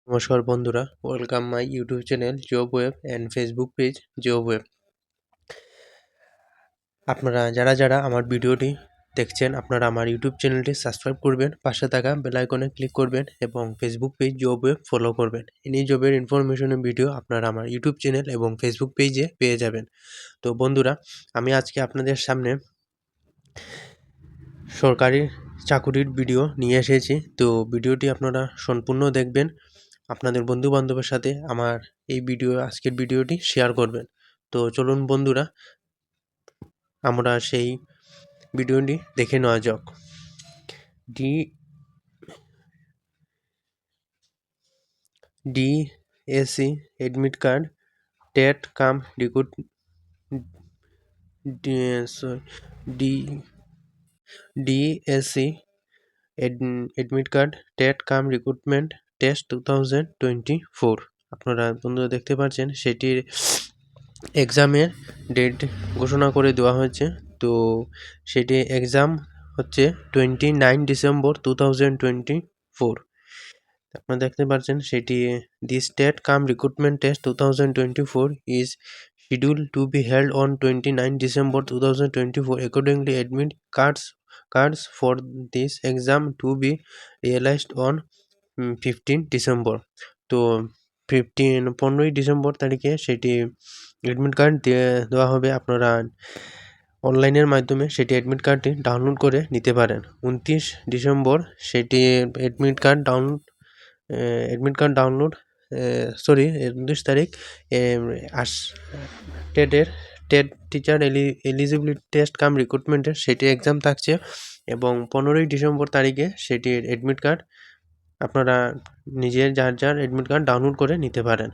নমস্কার বন্ধুরা, welcome my YouTube channel job web and Facebook page job web. আপনারা যারা আমার ভিডিওটি দেখছেন, আপনারা আমার ইউটিউব চ্যানেলটি সাবস্ক্রাইব করবেন, পাশে থাকা বেল আইকনে ক্লিক করবেন এবং Facebook page job web follow করবেন। এই জবের ইনফরমেশনের ভিডিও আপনারা আমার ইউটিউব চ্যানেল এবং ফেসবুক পেজে পেয়ে যাবেন। তো বন্ধুরা, আমি আজকে আপনাদের সামনে সরকারি চাকুরির ভিডিও নিয়ে এসেছি। তো ভিডিওটি আপনারা সম্পূর্ণ দেখবেন, আপনাদের বন্ধু-বান্ধবের সাথে আমার আজকের ভিডিওটি শেয়ার করবেন। তো চলুন বন্ধুরা, আমরা সেই ভিডিওটি দেখে নেওয়া যাক। DSC admit card TET cum recruit DSC admit card TET cum recruitment test 2024। আপনারা বন্ধুরা দেখতে পাচ্ছেন সেটির এক্সামের ডেট ঘোষণা করে দেওয়া হয়েছে। তো সেটি এক্সাম হচ্ছে 29 ডিসেম্বর 2024। আপনারা দেখতে পাচ্ছেন সেটি the state cum recruitment test 2024 is scheduled to be held on 29 December 2024. Accordingly, admit cards for this exam to be realized on 15 December. তো 15 ডিসেম্বর তারিখে সেটি অ্যাডমিট কার্ড দেওয়া হবে। আপনারা অনলাইনের মাধ্যমে সেটি অ্যাডমিট কার্ডটি ডাউনলোড করে নিতে পারেন। 29 ডিসেম্বর সেটি অ্যাডমিট কার্ড ডাউনলোড 29 তারিখ টেট টিচার এলিজিবিলিটি টেস্ট কাম রিক্রুটমেন্টের সেটি এক্সাম থাকছে এবং 15 ডিসেম্বর তারিখে সেটির অ্যাডমিট কার্ড আপনারা যার অ্যাডমিট কার্ড ডাউনলোড করে নিতে পারেন।